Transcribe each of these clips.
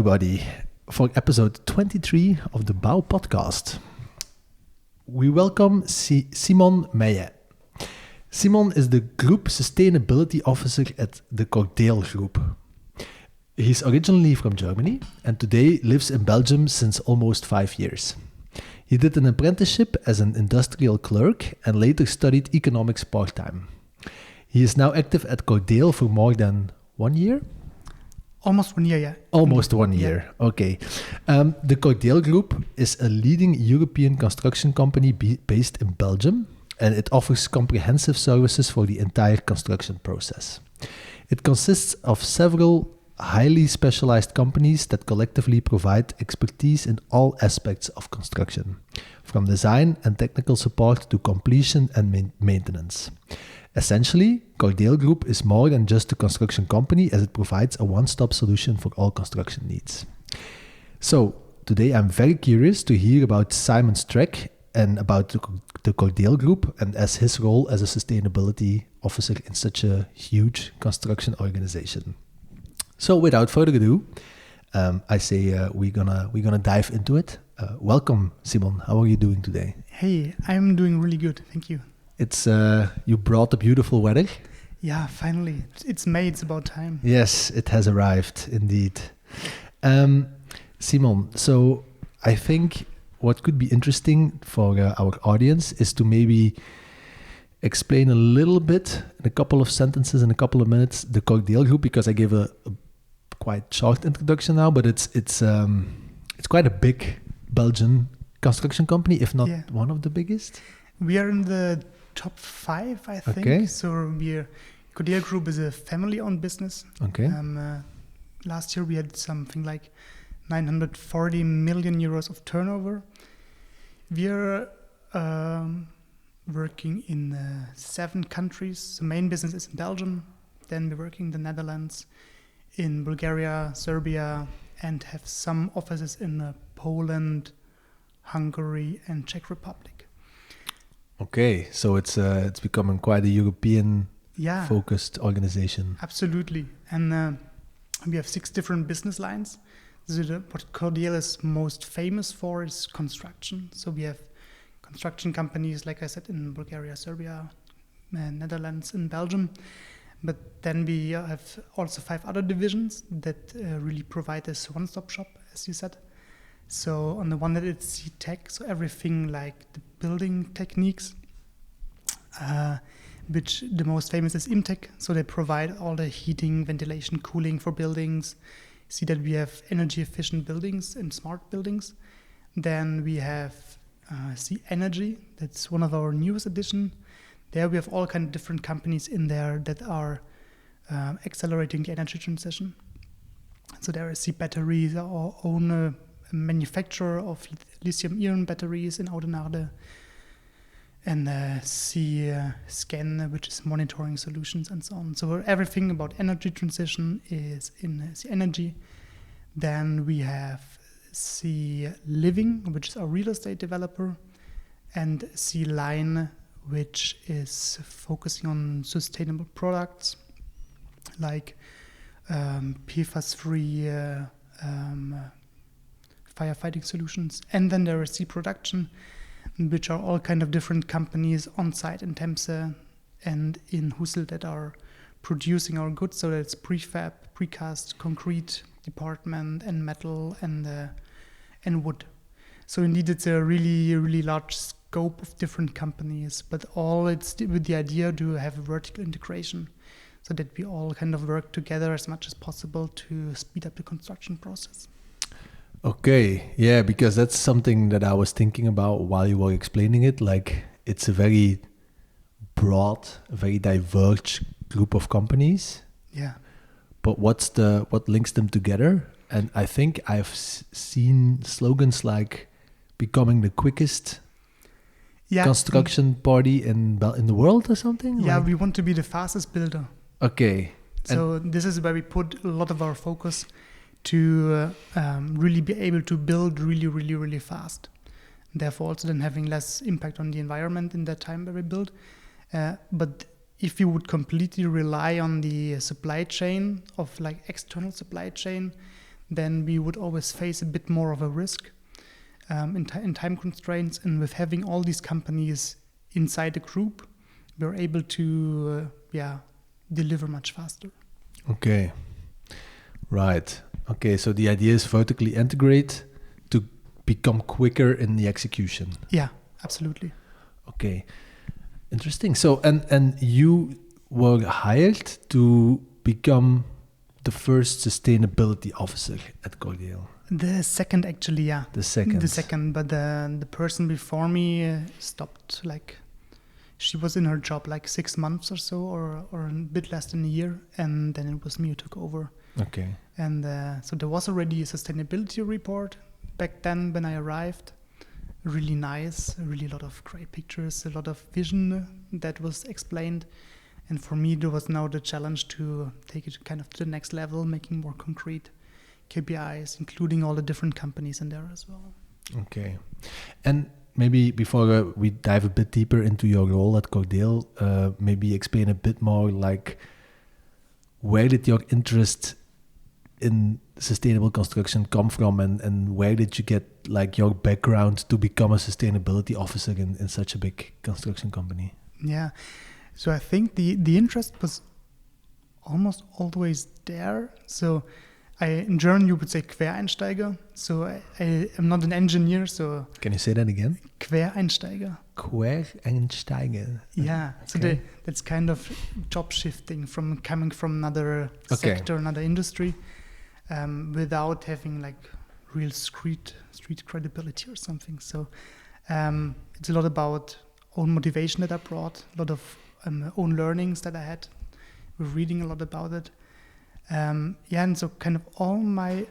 everybody, for episode 23 of the Bao Podcast. We welcome Simon Maillet. Simon is the Group Sustainability Officer at the Cordeel Group. He's originally from Germany and today lives in Belgium since almost 5 years. He did an apprenticeship as an industrial clerk and later studied economics part-time. He is now active at Cordeel for more than 1 year? Almost 1 year, yeah. Almost 1 year, yeah. Okay. The Cordeel Group is a leading European construction company based in Belgium, and it offers comprehensive services for the entire construction process. It consists of several highly specialized companies that collectively provide expertise in all aspects of construction, from design and technical support to completion and maintenance. Essentially, Cordeel Group is more than just a construction company as it provides a one-stop solution for all construction needs. So, today I'm very curious to hear about Simon's track and about the Cordeel Group and as his role as a sustainability officer in such a huge construction organization. So, without further ado, I say we're gonna dive into it. Welcome, Simon. How are you doing today? Hey, I'm doing really good, thank you. It's you brought the beautiful weather. Yeah, finally. It's May, it's about time. Yes, it has arrived, indeed. Simon, so I think what could be interesting for our audience is to maybe explain a little bit, in a couple of sentences, in a couple of minutes, the Cordeel Group, because I gave a quite short introduction now, but it's quite a big Belgian construction company, if not one of the biggest. We are in the top 5, I think. Okay. So Cordeel Group is a family-owned business. Okay. Last year we had something like 940 million euros of turnover. We are working in 7 countries. The main business is in Belgium. Then we're working in the Netherlands, in Bulgaria, Serbia, and have some offices in Poland, Hungary, and Czech Republic. Okay, so it's becoming quite a European-focused organization. Absolutely, and we have 6 different business lines. What Cordeel is most famous for is construction. So we have construction companies, like I said, in Bulgaria, Serbia, Netherlands, and Belgium. But then we have also 5 other divisions that really provide this one-stop shop, as you said. So on the one hand, it's C-Tech, so everything like the building techniques, which the most famous is IMTech. So they provide all the heating, ventilation, cooling for buildings. See that we have energy efficient buildings and smart buildings. Then we have C-Energy, that's one of our newest addition. There we have all kind of different companies in there that are accelerating the energy transition. So there is C-Batteries, our own manufacturer of lithium-ion batteries in Oudenaarde, and C-Scan, which is monitoring solutions and so on. So everything about energy transition is in C-Energy. Then we have C-Living, which is our real estate developer, and C-Line, which is focusing on sustainable products like PFAS-free firefighting solutions. And then there is C-Production, which are all kind of different companies on site in Temse and in Husel that are producing our goods. So that's prefab, precast, concrete department, and metal and wood. So indeed, it's a really, really large scope of different companies, but all it's with the idea to have a vertical integration so that we all kind of work together as much as possible to speed up the construction process. Okay, yeah, because that's something that I was thinking about while you were explaining it. Like, it's a very broad, very diverse group of companies. Yeah. But what links them together? And I think I've seen slogans like becoming the quickest construction party in the world or something? Yeah, we want to be the fastest builder. Okay. So this is where we put a lot of our focus to really be able to build really, really, really fast. Therefore, also then having less impact on the environment in that time where we build. But if you would completely rely on the supply chain of like external supply chain, then we would always face a bit more of a risk in time constraints. And with having all these companies inside the group, we're able to deliver much faster. Okay, right. Okay, so the idea is vertically integrate to become quicker in the execution. Yeah, absolutely. Okay, interesting. So, and you were hired to become the first sustainability officer at Cordeel. The second, actually, yeah. The second, but the person before me stopped. She was in her job 6 months or so, or a bit less than a year, and then it was me who took over. Okay. And so there was already a sustainability report back then when I arrived. Really nice, really a lot of great pictures, a lot of vision that was explained. And for me, there was now the challenge to take it kind of to the next level, making more concrete KPIs, including all the different companies in there as well. Okay. And maybe before we dive a bit deeper into your role at Cordeel, maybe explain a bit more where did your interest in sustainable construction come from, and where did you get your background to become a sustainability officer in such a big construction company? Yeah. So I think the interest was almost always there. So in German you would say Quereinsteiger. So I am not an engineer. So can you say that again? Quereinsteiger. Quereinsteiger. Yeah. Okay. So that's kind of job shifting from coming from another sector, another industry, without having real street credibility or something. So it's a lot about own motivation that I brought, a lot of own learnings that I had. We're reading a lot about it. And so kind of all my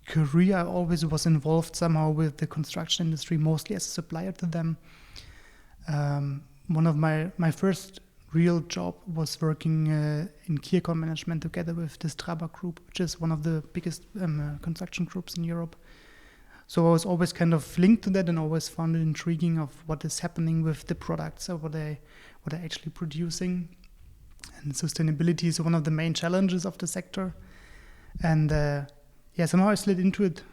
career, I always was involved somehow with the construction industry, mostly as a supplier to them. One of my first real job was working in key account management together with the Cordeel Group, which is one of the biggest construction groups in Europe. So I was always kind of linked to that and always found it intriguing of what is happening with the products or what they're actually producing. And sustainability is one of the main challenges of the sector. And somehow I slid into it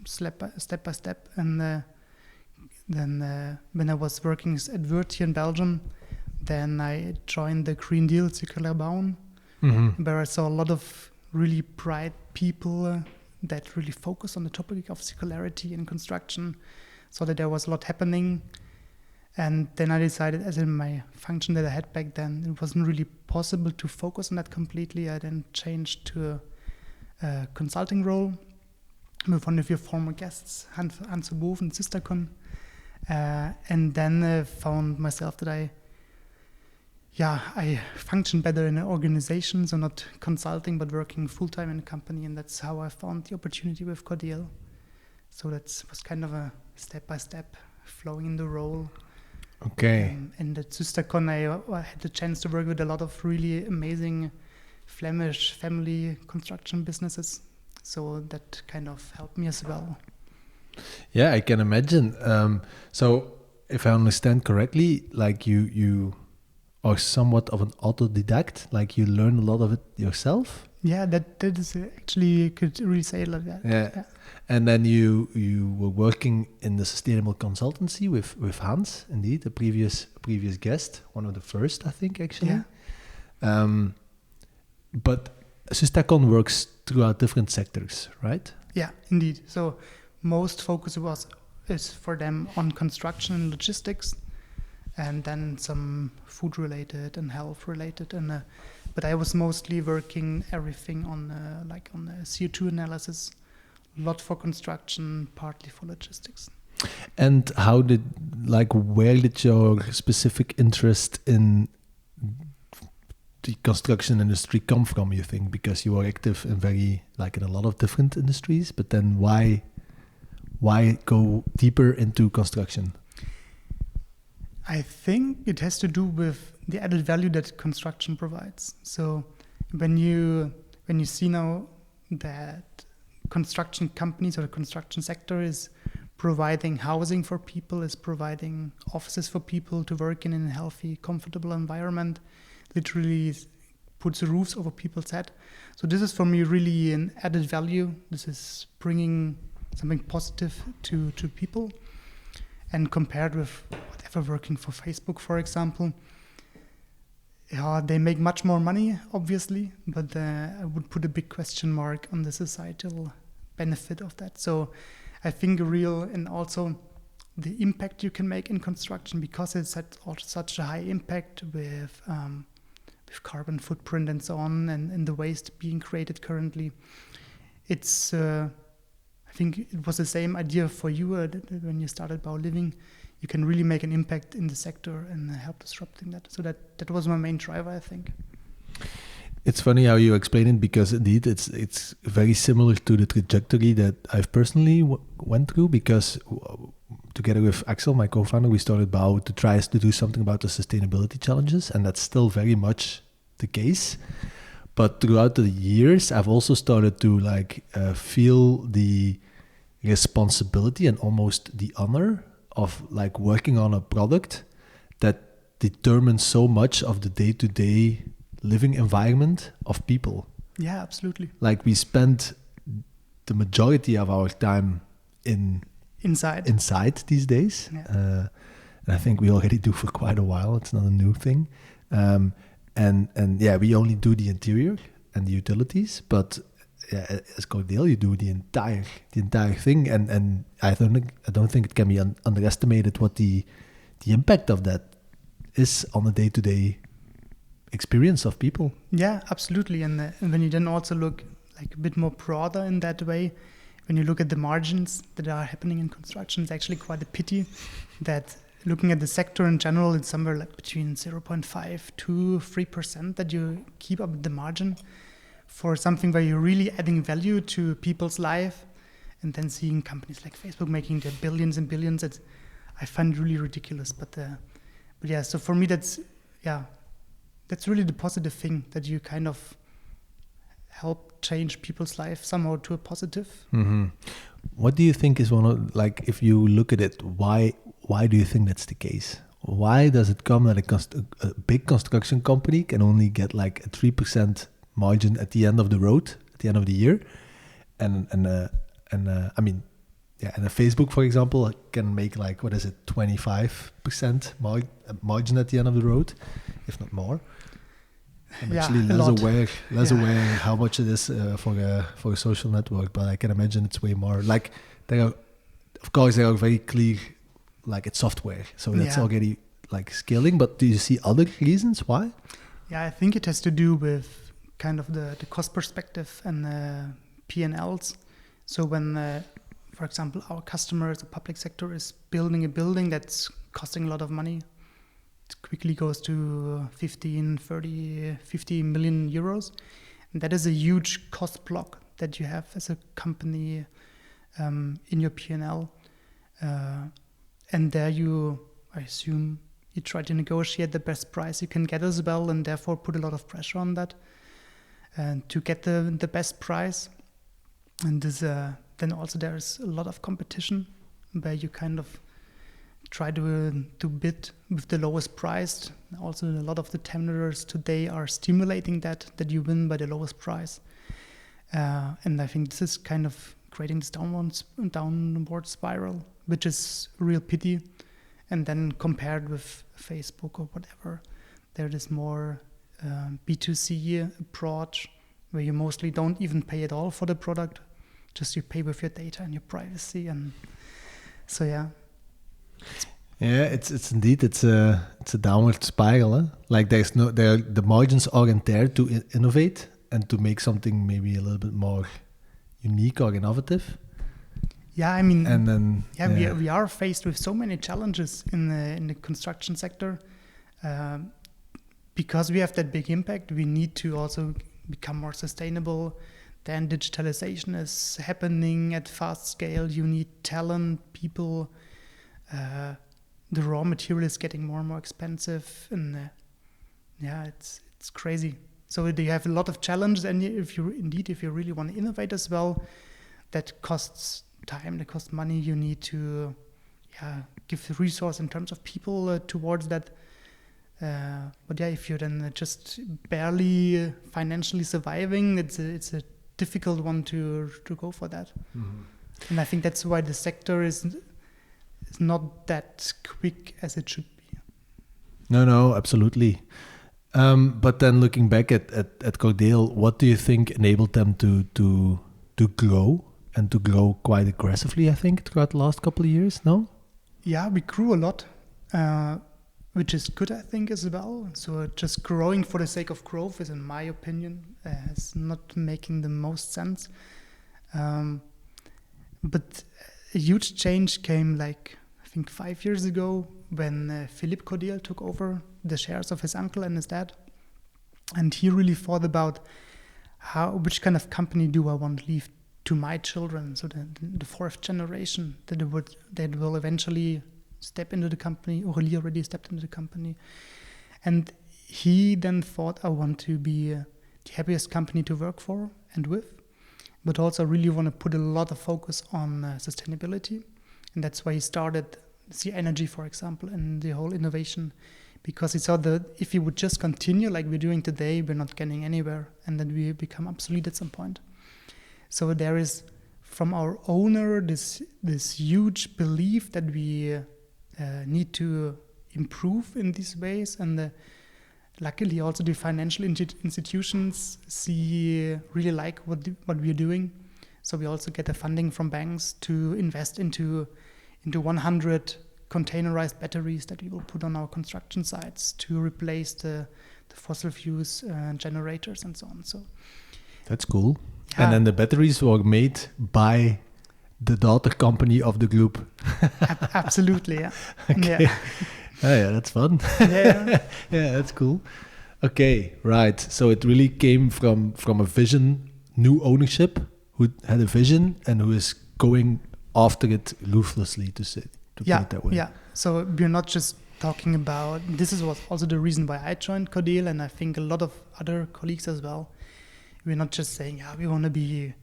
step by step. And then when I was working at Word here in Belgium, then I joined the Green Deal Circular Bouwen, where I saw a lot of really bright people that really focus on the topic of circularity in construction, so that there was a lot happening. And then I decided, as in my function that I had back then, it wasn't really possible to focus on that completely. I then changed to a consulting role with one of your former guests, Hans Boven and Sistercon. And then found myself that I function better in an organization, so not consulting, but working full-time in a company. And that's how I found the opportunity with Cordeel. So that was kind of a step-by-step flowing in the role. Okay. And at Sistercon, I had the chance to work with a lot of really amazing Flemish family construction businesses. So that kind of helped me as well. Yeah, I can imagine. So if I understand correctly, you are somewhat of an autodidact, you learn a lot of it yourself? Yeah, that is actually, you could really say it like that. Yeah. And then you were working in the sustainable consultancy with Hans, indeed, the previous guest, one of the first, I think, actually. Yeah. But Sistercon works throughout different sectors, right? Yeah, indeed. So most focus is for them on construction and logistics, and then some food related and health related. And but I was mostly working everything on the CO2 analysis, a lot for construction, partly for logistics. And where did your specific interest in the construction industry come from, you think? Because you are active in in a lot of different industries, but then why go deeper into construction? I think it has to do with the added value that construction provides. So when you see now that construction companies or the construction sector is providing housing for people, is providing offices for people to work in a healthy, comfortable environment, literally puts roofs over people's head. So this is for me really an added value. This is bringing something positive to people. And compared with whatever working for Facebook, for example, they make much more money, obviously, but I would put a big question mark on the societal benefit of that. So I think and also the impact you can make in construction, because it's at such a high impact with carbon footprint and so on, and the waste being created currently. It's I think it was the same idea for you when you started Bao Living. You can really make an impact in the sector and help disrupting that. So that was my main driver, I think. It's funny how you explain it, because indeed it's very similar to the trajectory that I've personally went through, because together with Axel, my co-founder, we started Bao to try to do something about the sustainability challenges, and that's still very much the case. But throughout the years, I've also started to feel the responsibility and almost the honor of working on a product that determines so much of the day-to-day living environment of people. Yeah, absolutely. We spend the majority of our time inside these days. Yeah. And I think we already do for quite a while. It's not a new thing. And we only do the interior and the utilities, but as Cordeel, you do the entire thing, and I don't think it can be underestimated what the impact of that is on the day-to-day experience of people. Yeah, absolutely. And when you then also look a bit more broader in that way, when you look at the margins that are happening in construction, it's actually quite a pity that, looking at the sector in general, it's somewhere between 0.5 to 3% that you keep up the margin for something where you're really adding value to people's life, and then seeing companies like Facebook making their billions and billions. I find really ridiculous. But yeah, so for me, that's really the positive thing, that you kind of help change people's life somehow to a positive. Mm-hmm. What do you think is one of, if you look at it, why do you think that's the case? Why does it come that a big construction company can only get a 3% margin at the end of the road, at the end of the year, and a Facebook, for example, can make 25% margin at the end of the road, if not more. I'm actually less aware how much it is for a social network, but I can imagine it's way more. There are very clear, it's software, so that's already scaling. But do you see other reasons why? Yeah, I think it has to do with kind of the cost perspective and P&Ls. So when, for example, our customer, the public sector, is building a building that's costing a lot of money, it quickly goes to 15, 30, 50 million euros. And that is a huge cost block that you have as a company in your P&L. And there I assume, you try to negotiate the best price you can get as well, and therefore put a lot of pressure on that and to get the best price. And this, then also there's a lot of competition where you kind of try to bid with the lowest price. Also, a lot of the tenders today are stimulating that you win by the lowest price. And I think this is kind of creating this downward spiral, which is a real pity. And then compared with Facebook or whatever, there is more B2C approach, where you mostly don't even pay at all for the product, just you pay with your data and your privacy. And so it's indeed a downward spiral. The margins aren't there to innovate and to make something maybe a little bit more unique or innovative. Yeah, I mean, and then we are faced with so many challenges in the construction sector. Because we have that big impact, we need to also become more sustainable. Then digitalization is happening at fast scale. You need talent, people. The raw material is getting more and more expensive, and it's crazy. So you have a lot of challenges, and if you really want to innovate as well, that costs time, that costs money. You need to give the resource in terms of people towards that. But yeah, if you're then just barely financially surviving, it's a difficult one to go for that. Mm-hmm. And I think that's why the sector is not that quick as it should be. No, absolutely. But then looking back at Cordeel, what do you think enabled them to grow and to grow quite aggressively, I think, throughout the last couple of years, no? Yeah, we grew a lot, which is good, I think, as well. So just growing for the sake of growth is, in my opinion, is not making the most sense. But a huge change came, like, I think 5 years ago when Philippe Cordeel took over the shares of his uncle and his dad. And he really thought about which kind of company do I want to leave to my children, so the fourth generation that will eventually step into the company. Aurélie already stepped into the company. And he then thought, I want to be the happiest company to work for and with, but also really want to put a lot of focus on sustainability. And that's why he started C Energy, for example, and the whole innovation, because he saw that if he would just continue like we're doing today, we're not getting anywhere, and then we become obsolete at some point. So there is, from our owner, this huge belief that we need to improve in these ways, and luckily also the financial institutions really like what we're doing. So we also get the funding from banks to invest into 100 containerized batteries that we will put on our construction sites to replace the fossil fuels generators and so on. So that's cool. Yeah. And then the batteries were made by the daughter company of the group. Absolutely, yeah. Okay. Yeah. Oh, yeah, that's fun. Yeah. Yeah, that's cool. Okay, right. So it really came from a vision, new ownership who had a vision and who is going after it ruthlessly, to put it that way. Yeah. So we're not just talking about, this was also the reason why I joined Cordeel, and I think a lot of other colleagues as well. We're not just saying, we want to be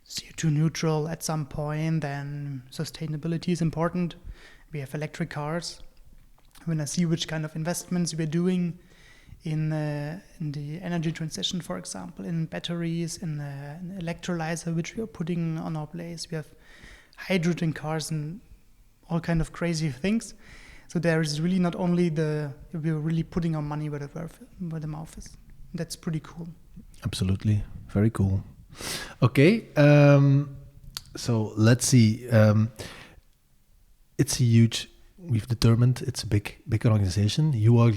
CO2 neutral at some point, and sustainability is important. We have electric cars. When I see which kind of investments we're doing in the energy transition, for example, in batteries, in an electrolyzer, which we are putting on our place. We have hydrogen cars and all kind of crazy things. So there is really not only we're really putting our money where the mouth is. That's pretty cool. Absolutely. Very cool. Okay. So let's see. It's a huge, we've determined it's a big organization. You are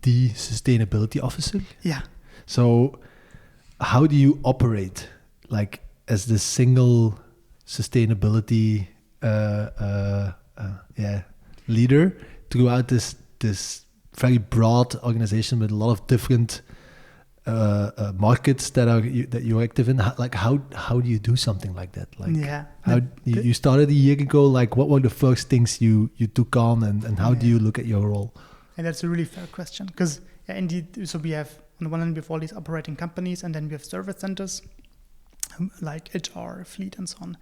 the sustainability officer. Yeah. So how do you operate like as the single sustainability leader throughout this very broad organization with a lot of different markets that you're active in? How do you do something like that? You started a year ago. Like, what were the first things you took on, and how do you look at your role? And that's a really fair question, because indeed, so we have on the one hand we have all these operating companies, and then we have service centers like HR, fleet, and so on,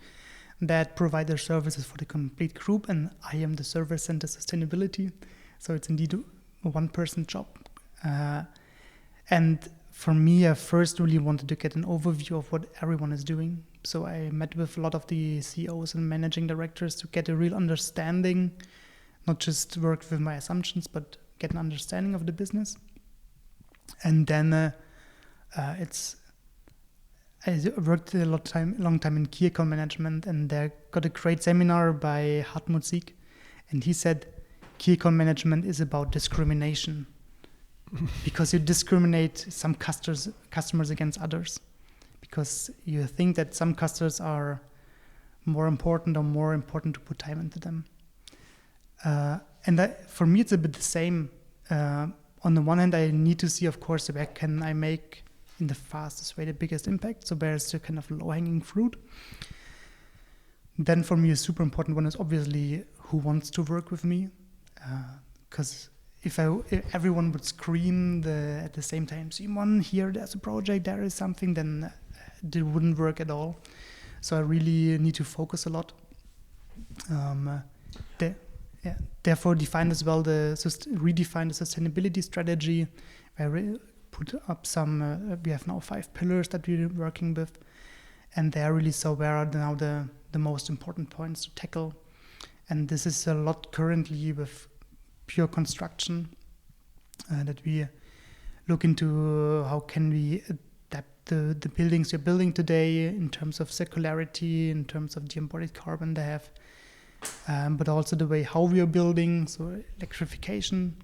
that provide their services for the complete group. And I am the service center sustainability, so it's indeed a one-person job. And for me, I first really wanted to get an overview of what everyone is doing. So I met with a lot of the CEOs and managing directors to get a real understanding, not just work with my assumptions, but get an understanding of the business. And then I worked long time in key account management, and I got a great seminar by Hartmut Sieg, and he said key account management is about discrimination. Because you discriminate some customers against others, because you think that some customers are more important to put time into them. For me, it's a bit the same. On the one hand, I need to see, of course, where can I make in the fastest way the biggest impact. So where's the kind of low-hanging fruit? Then for me, a super important one is obviously who wants to work with me, because if everyone would scream at the same time, Simon, here there's a project, there is something, then it wouldn't work at all. So I really need to focus a lot. Therefore, redefine the sustainability strategy. I put up some. We have now 5 pillars that we're working with, and they are really where are now the most important points to tackle. And this is a lot currently with pure construction that we look into how can we adapt the buildings you're building today in terms of circularity, in terms of the embodied carbon they have. But also the way how we are building, so electrification.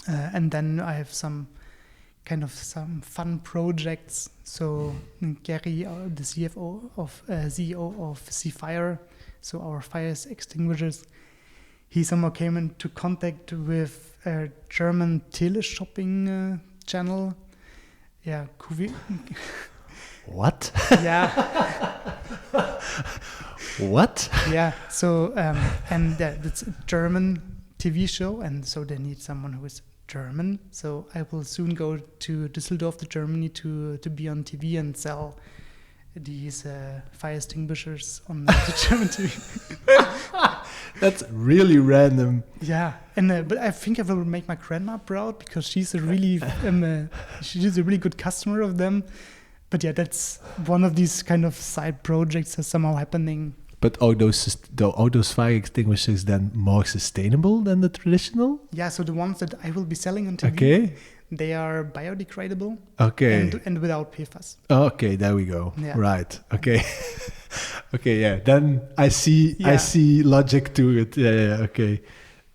And then I have some fun projects. So Gary, the CEO of C-Fire, so our fire extinguishers, he somehow came into contact with a German tele-shopping channel. Yeah, What? Yeah. What? Yeah. So and it's a German TV show, and so they need someone who is German. So I will soon go to Düsseldorf, to Germany, to be on TV and sell these fire extinguishers on the German TV. That's really random. Yeah, and but I think I will make my grandma proud because she's a really good customer of them. But yeah, that's one of these kind of side projects that's somehow happening. But are those fire extinguishers then more sustainable than the traditional? Yeah, so the ones that I will be selling on TV, okay, they are biodegradable. Okay. And without PFAS. Okay, there we go. Yeah. Right. Okay. Okay, yeah. Then I see logic to it. Yeah, okay.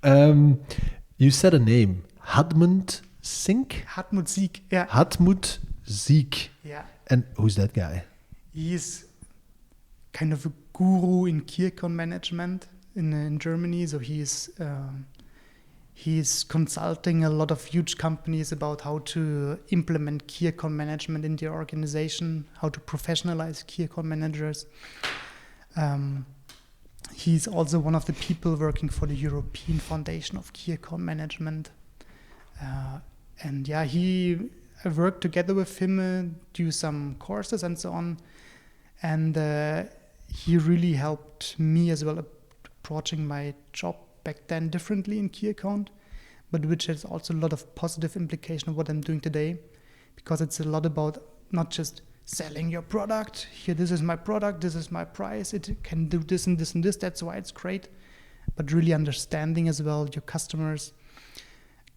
You said a name. Hartmut Sieg? Hartmut Sieg, yeah. Hartmut Sieg. Yeah. And who's that guy? He's kind of a guru in key account management in Germany. So he's consulting a lot of huge companies about how to implement key account management in their organization, how to professionalize key account managers. He's also one of the people working for the European Foundation of Key Account Management. And yeah, I worked together with him, do some courses and so on. And he really helped me as well approaching my job back then differently in key account, but which has also a lot of positive implication of what I'm doing today, because it's a lot about not just selling your product. Here, this is my product, this is my price, it can do this and this and this, that's why it's great. But really understanding as well your customers,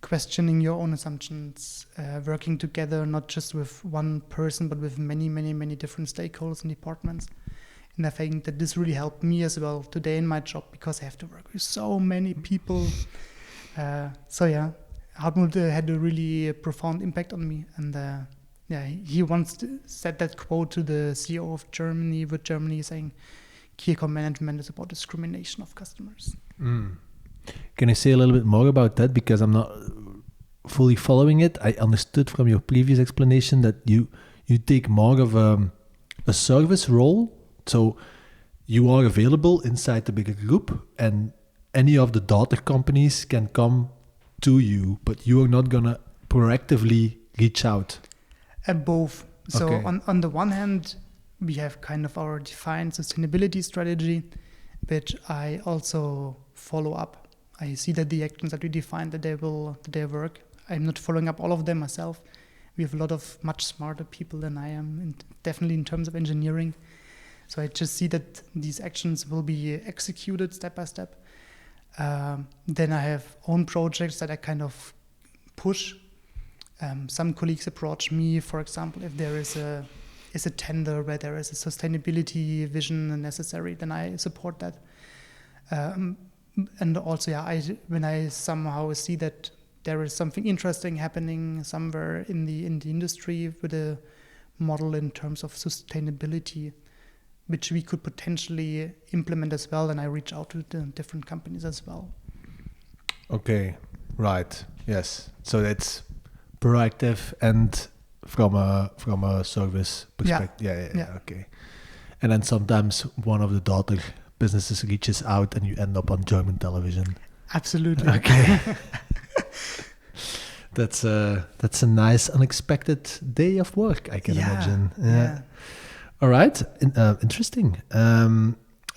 questioning your own assumptions, working together, not just with one person, but with many, many, many different stakeholders and departments. And I think that this really helped me as well today in my job, because I have to work with so many people. So yeah, Hartmut had a really profound impact on me. And yeah, he once said that quote to the CEO of Germany, with Germany saying, key account management is about discrimination of customers. Mm. Can you say a little bit more about that? Because I'm not fully following it. I understood from your previous explanation that you take more of a service role. So you are available inside the bigger group, and any of the daughter companies can come to you, but you are not going to proactively reach out. Both. So Okay. on the one hand, we have kind of our defined sustainability strategy, which I also follow up. I see that the actions that we define, that they work. I'm not following up all of them myself. We have a lot of much smarter people than I am, definitely in terms of engineering. So I just see that these actions will be executed step by step. Then I have own projects that I kind of push. Some colleagues approach me, for example, if there is a tender where there is a sustainability vision necessary, then I support that. And also, yeah, when I somehow see that there is something interesting happening somewhere in the industry with a model in terms of sustainability, which we could potentially implement as well, and I reach out to the different companies as well. Okay, right. Yes. So that's proactive and from a service perspective. Yeah. Okay. And then sometimes one of the daughter businesses reaches out and you end up on German television. Absolutely. Okay. That's a nice unexpected day of work, I can imagine. Yeah. All right. Interesting.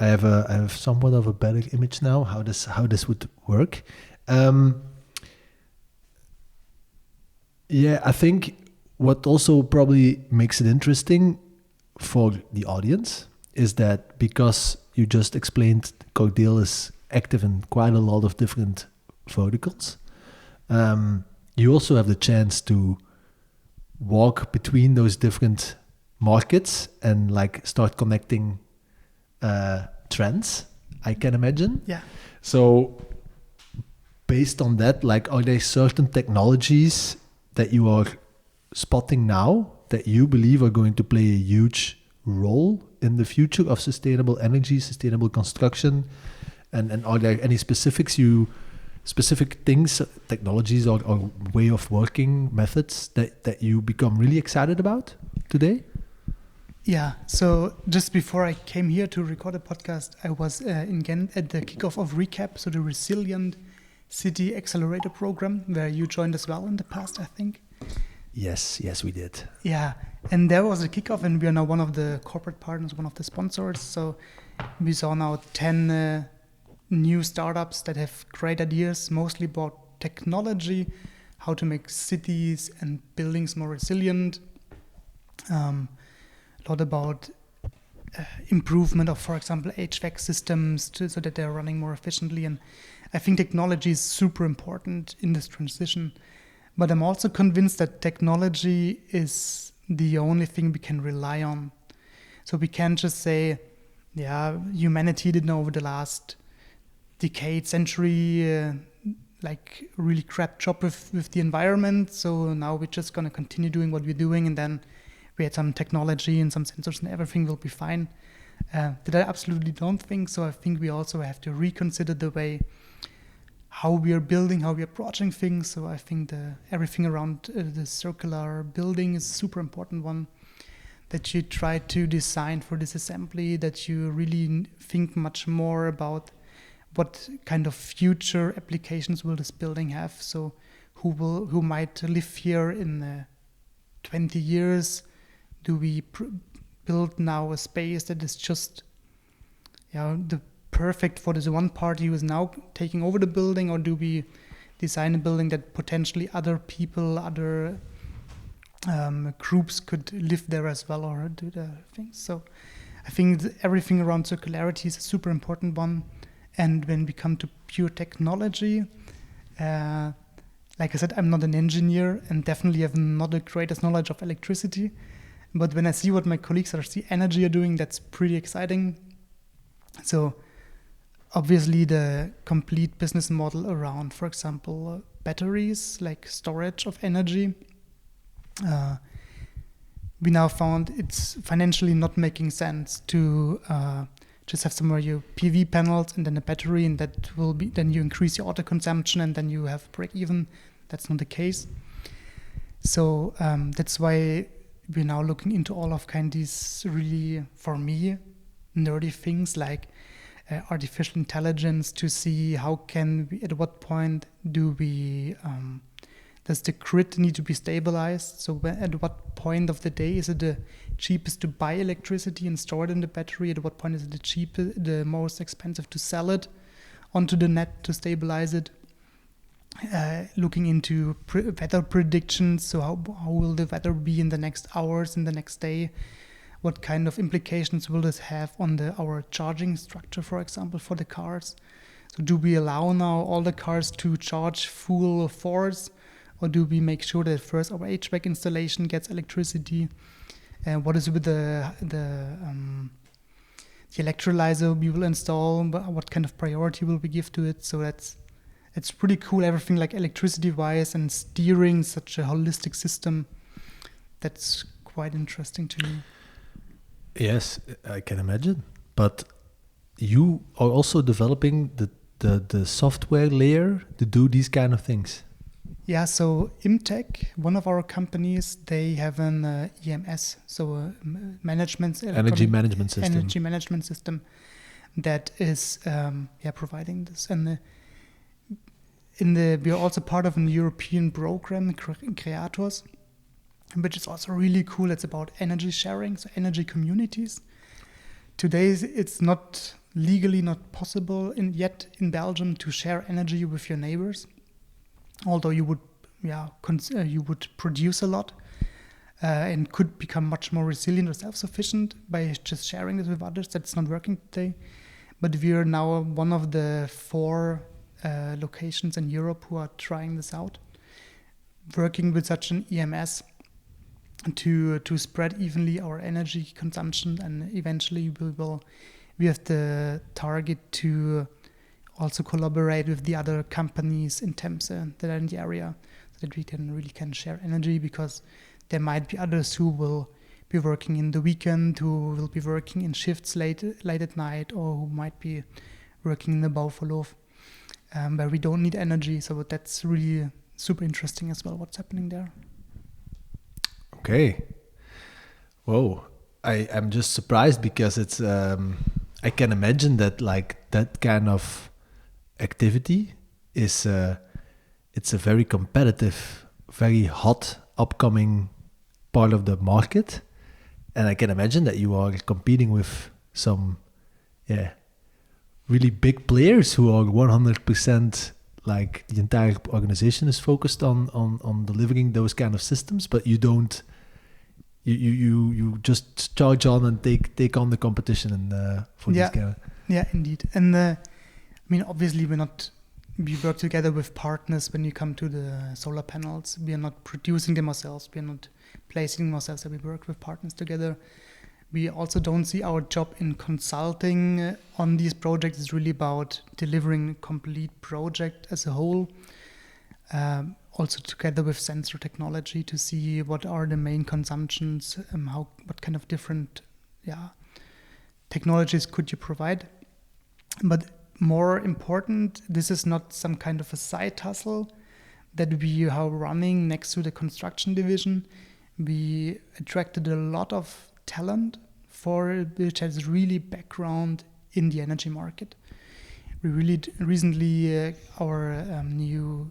I have somewhat of a better image now how this would work. Yeah, I think what also probably makes it interesting for the audience is that because you just explained Cordeel is active in quite a lot of different verticals, you also have the chance to walk between those different markets and like start connecting trends, I can imagine. Yeah. So based on that, like, are there certain technologies that you are spotting now that you believe are going to play a huge role in the future of sustainable energy, sustainable construction? And are there any specific things, technologies or way of working methods that you become really excited about today? Yeah, so just before I came here to record a podcast, I was in Ghent at the kickoff of Recap, so the Resilient City Accelerator Program, where you joined as well in the past, I think. Yes, we did. Yeah, and there was a kickoff, and we are now one of the corporate partners, one of the sponsors. So we saw now 10 new startups that have great ideas, mostly about technology, how to make cities and buildings more resilient. A lot about improvement of, for example, HVAC systems so that they're running more efficiently. And I think technology is super important in this transition. But I'm also convinced that technology is the only thing we can rely on. So we can't just say, yeah, humanity did over the last decade, century, like really crap job with the environment. So now we're just going to continue doing what we're doing, and then we had some technology and some sensors and everything will be fine. That I absolutely don't think. So I think we also have to reconsider the way how we are building, how we are approaching things. So I think everything around the circular building is a super important one, that you try to design for disassembly, that you really think much more about what kind of future applications will this building have. So who might live here in 20 years? Do we build now a space that is just the perfect for this one party who is now taking over the building, or do we design a building that potentially other people, other groups could live there as well or do the things? So I think everything around circularity is a super important one. And when we come to pure technology, like I said, I'm not an engineer and definitely have not the greatest knowledge of electricity. But when I see what my colleagues at RC Energy are doing, that's pretty exciting. So obviously the complete business model around, for example, batteries, like storage of energy, we now found it's financially not making sense to just have somewhere your PV panels and then a battery, and that will be, then you increase your auto consumption and then you have break even. That's not the case. So that's why we're now looking into all of these really, for me, nerdy things like artificial intelligence, to see how can we, at what point do we, does the grid need to be stabilized? So at what point of the day is it the cheapest to buy electricity and store it in the battery? At what point is it the most expensive to sell it onto the net to stabilize it? Looking into weather predictions, so how will the weather be in the next hours, in the next day? What kind of implications will this have on our charging structure, for example, for the cars? So do we allow now all the cars to charge full force, or do we make sure that first our HVAC installation gets electricity? And what is with the electrolyzer we will install? What kind of priority will we give to it? So it's pretty cool, everything like electricity-wise and steering such a holistic system. That's quite interesting to me. Yes, I can imagine. But you are also developing the software layer to do these kind of things. Yeah, so Imtech, one of our companies, they have an EMS, so a energy management system that is providing this. And we are also part of a European program, Creators, which is also really cool. It's about energy sharing, so energy communities. Today, it's not legally not possible yet in Belgium to share energy with your neighbors, although you would produce a lot and could become much more resilient or self-sufficient by just sharing this with others. That's not working today. But we are now one of the 4 locations in Europe who are trying this out, working with such an EMS to spread evenly our energy consumption, and eventually we have the target to also collaborate with the other companies in Temse that are in the area, so that we can share energy, because there might be others who will be working in the weekend, who will be working in shifts late at night, or who might be working in the Bau where we don't need energy. So that's really super interesting as well, what's happening there. Okay. Whoa. I'm just surprised, because it's I can imagine that like that kind of activity is it's a very competitive, very hot upcoming part of the market, and I can imagine that you are competing with some really big players who are 100%, like the entire organization is focused on delivering those kind of systems, but you don't. You just charge on and take on the competition and for this kind of... Yeah, indeed. And I mean, obviously we work together with partners when you come to the solar panels. We are not producing them ourselves. We are not placing them ourselves. So we work with partners together. We also don't see our job in consulting on these projects. It's really about delivering a complete project as a whole. Also together with sensor technology to see what are the main consumptions, what kind of different technologies could you provide. But more important, this is not some kind of a side hustle that we are running next to the construction division. We attracted a lot of talent which has really background in the energy market. We really recently our new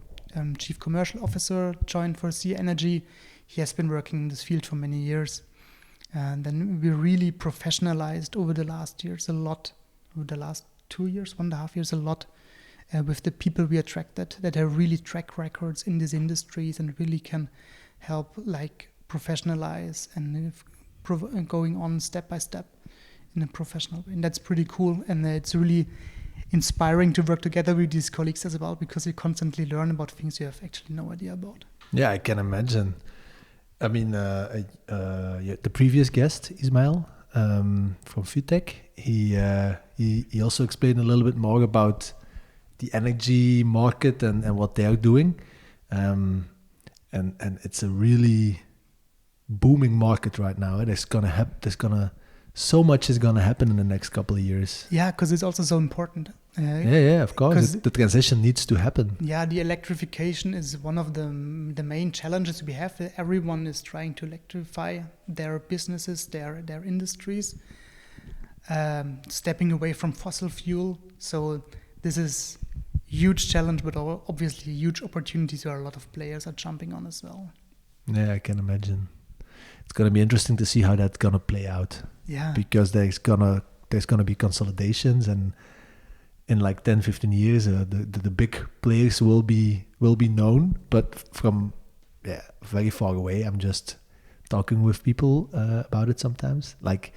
Chief Commercial Officer joined for Sea Energy. He has been working in this field for many years. And then we really professionalized over the last years a lot, over the last 2 years, 1.5 years, a lot with the people we attracted that have really track records in these industries and really can help like professionalize and going on step by step in a professional way. And that's pretty cool. And it's really inspiring to work together with these colleagues as well, because you constantly learn about things you have actually no idea about. Yeah, I can imagine. I mean, the previous guest, Ismail, from Futech, he also explained a little bit more about the energy market and what they are doing. And it's a really booming market right now. So much is gonna happen in the next couple of years. Yeah, because it's also so important. Of course. The transition needs to happen. Yeah, the electrification is one of the main challenges we have. Everyone is trying to electrify their businesses, their industries, stepping away from fossil fuel. So this is a huge challenge, but obviously huge opportunities where a lot of players are jumping on as well. Yeah, I can imagine. It's going to be interesting to see how that's going to play out. Yeah. Because there's gonna be consolidations, and in like 10-15 years the big players will be known, but from very far away. I'm just talking with people about it sometimes. Like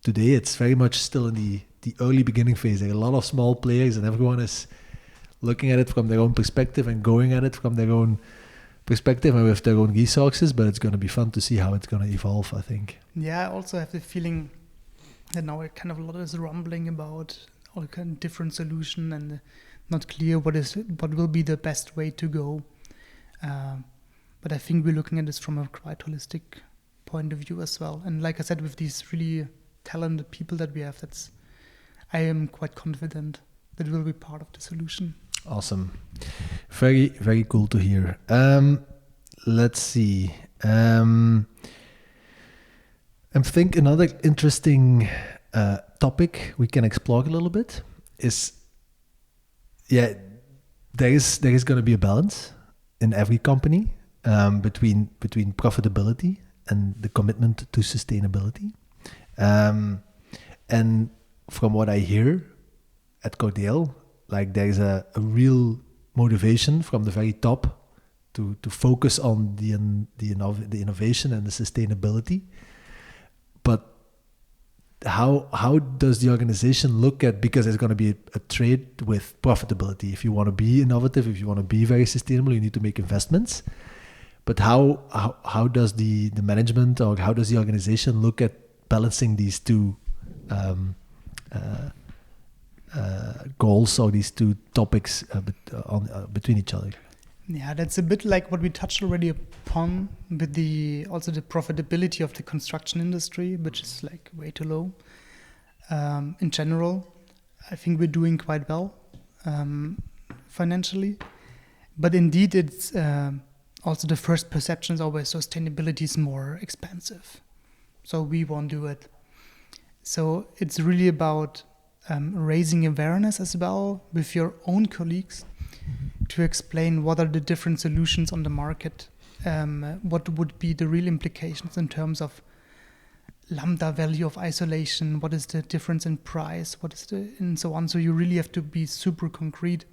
today it's very much still in the early beginning phase. There are a lot of small players and everyone is looking at it from their own perspective and going at it from their own perspective and with their own resources, but it's going to be fun to see how it's going to evolve, I think. Yeah, I also have the feeling that now kind of a lot is rumbling about all kind of different solution and not clear what will be the best way to go. But I think we're looking at this from a quite holistic point of view as well. And like I said, with these really talented people that we have, I am quite confident that we'll be part of the solution. Awesome. Very, very cool to hear. Let's see. I think another interesting topic we can explore a little bit is, there is going to be a balance in every company between profitability and the commitment to sustainability. And from what I hear, at Cordeel, like there's a real motivation from the very top to focus on the innovation and the sustainability. But how does the organization look at, because there's going to be a trade with profitability. If you want to be innovative, if you want to be very sustainable, you need to make investments. But how does the management, or how does the organization look at balancing these two goals, or these two topics between each other? Yeah, that's a bit like what we touched already upon with the profitability of the construction industry, which is like way too low. In general, I think we're doing quite well financially, but indeed it's also the first perception is always sustainability is more expensive, so we won't do it. So it's really about raising awareness as well with your own colleagues, to explain what are the different solutions on the market, what would be the real implications in terms of lambda value of isolation, what is the difference in price, and so on. So you really have to be super concrete,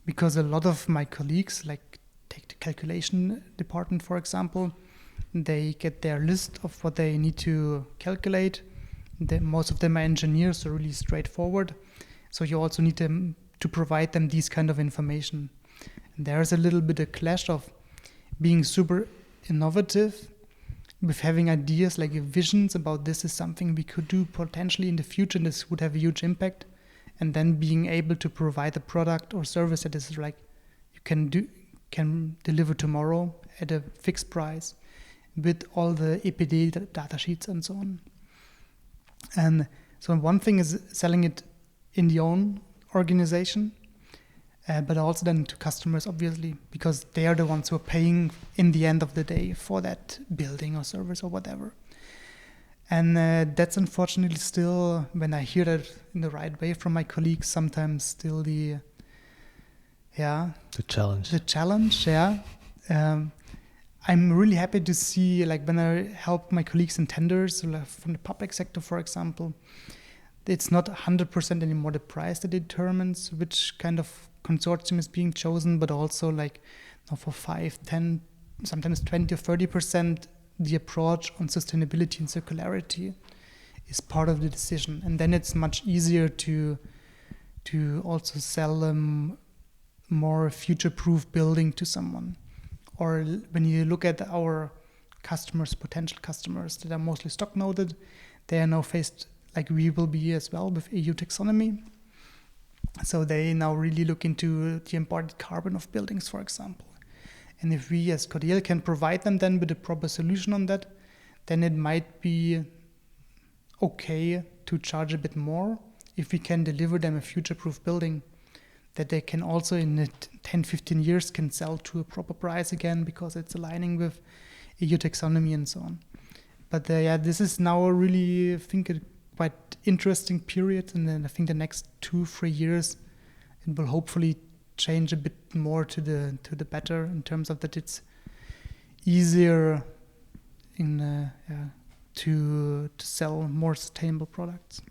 because a lot of my colleagues, like take the calculation department, for example, they get their list of what they need to calculate. Most of them are engineers, so really straightforward. So you also need to provide them these kind of information. And there's a little bit of clash of being super innovative with having ideas like visions about this is something we could do potentially in the future and this would have a huge impact, and then being able to provide a product or service that is like you can deliver tomorrow at a fixed price with all the EPD data sheets and so on. And so one thing is selling it in the own organization, but also then to customers, obviously, because they are the ones who are paying in the end of the day for that building or service or whatever. And that's unfortunately still, when I hear that in the right way from my colleagues, sometimes still the challenge. I'm really happy to see, like when I help my colleagues in tenders, like from the public sector, for example, it's not 100% anymore the price that determines which kind of consortium is being chosen, but also like now for 5, 10, sometimes 20 or 30%, the approach on sustainability and circularity is part of the decision. And then it's much easier to also sell them more future-proof building to someone. Or when you look at our customers, potential customers that are mostly stock noted, they are now faced, like we will be as well, with EU taxonomy. So they now really look into the embodied carbon of buildings, for example. And if we as Cordeel can provide them then with a proper solution on that, then it might be okay to charge a bit more if we can deliver them a future-proof building that they can also in 10, 15 years can sell to a proper price again because it's aligning with EU taxonomy and so on. But this is now really, I think, a quite interesting period. And then I think the next 2-3 years, it will hopefully change a bit more to the better in terms of that it's easier to sell more sustainable products.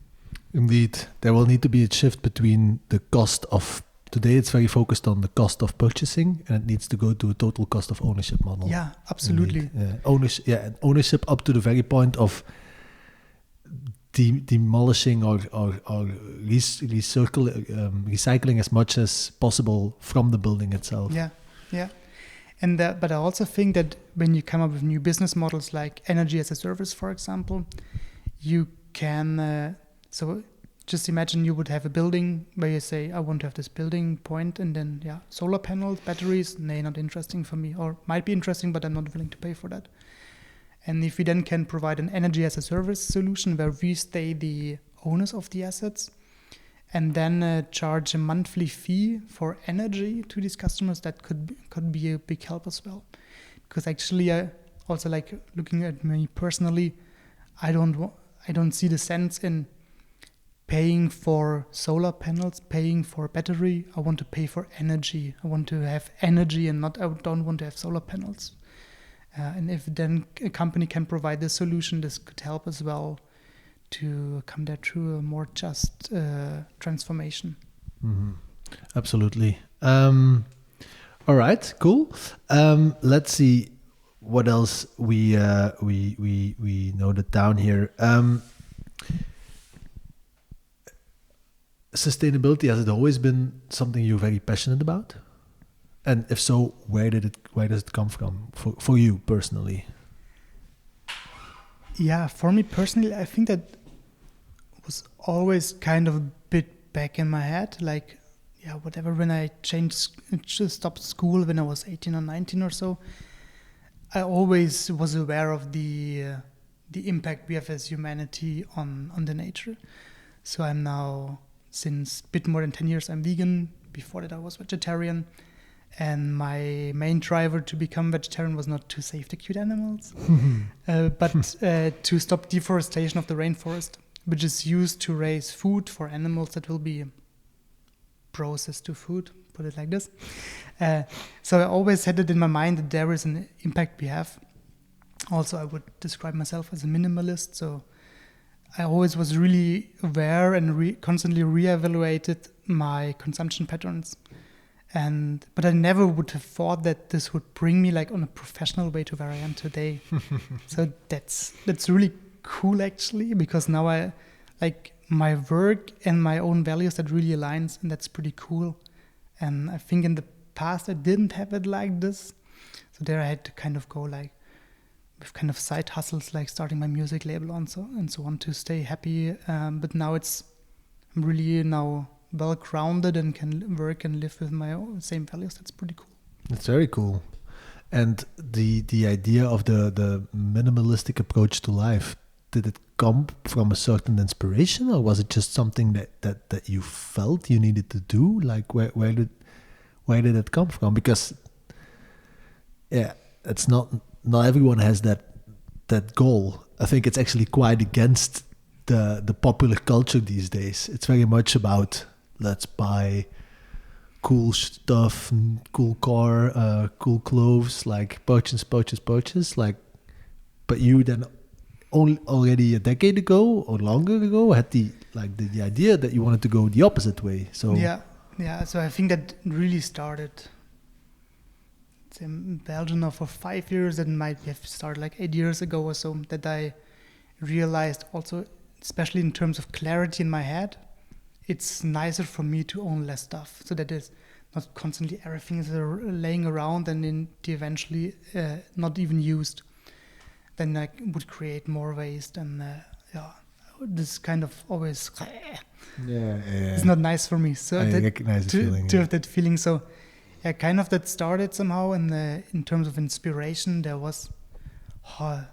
Indeed, there will need to be a shift between the cost of today. It's very focused on the cost of purchasing, and it needs to go to a total cost of ownership model. Yeah, absolutely. Ownership up to the very point of demolishing or recycling as much as possible from the building itself. Yeah. And but I also think that when you come up with new business models like energy as a service, for example, you can so just imagine you would have a building where you say, I want to have this building point, and then solar panels, batteries, they're not interesting for me, or might be interesting, but I'm not willing to pay for that. And if we then can provide an energy as a service solution where we stay the owners of the assets and then charge a monthly fee for energy to these customers, that could be a big help as well. Because actually, also like looking at me personally, I don't see the sense in paying for solar panels, paying for battery. I want to pay for energy. I want to have energy and I don't want to have solar panels. And if then a company can provide this solution, this could help as well to come there through a more just transformation. Mm-hmm. Absolutely. All right, cool. Let's see what else we noted down here. Sustainability, has it always been something you're very passionate about? And if so, where does it come from for you personally? Yeah, for me personally, I think that was always kind of a bit back in my head. Like, yeah, whatever, when I stopped school when I was 18 or 19 or so, I always was aware of the impact we have as humanity on the nature. So I'm now, since a bit more than 10 years, I'm vegan. Before that I was vegetarian. And my main driver to become vegetarian was not to save the cute animals, but to stop deforestation of the rainforest, which is used to raise food for animals that will be processed to food, put it like this. So I always had it in my mind that there is an impact we have. Also, I would describe myself as a minimalist, so I always was really aware and constantly reevaluated my consumption patterns. But I never would have thought that this would bring me like on a professional way to where I am today. So that's really cool actually, because now I like my work and my own values that really aligns, and that's pretty cool. And I think in the past I didn't have it like this. So there I had to kind of go like with kind of side hustles, like starting my music label and so on to stay happy. But now I'm really now well-grounded and can work and live with my own same values. That's pretty cool. That's very cool. And the idea of the minimalistic approach to life, did it come from a certain inspiration, or was it just something that you felt you needed to do? Like where did it come from? Because yeah, it's not everyone has that goal. I think it's actually quite against the popular culture these days. It's very much about let's buy cool stuff, cool car, cool clothes, like purchase. Like, but you then already a decade ago or longer ago had the idea that you wanted to go the opposite way. So yeah. So I think that really started in Belgium now for 5 years. That might have started like 8 years ago or so. That I realized also, especially in terms of clarity in my head, it's nicer for me to own less stuff, so that it's not constantly everything is laying around and eventually not even used. Then I would create more waste, and this kind of always it's not nice for me. So I recognize the feeling. To have that feeling. So yeah, kind of that started somehow. And in terms of inspiration, there was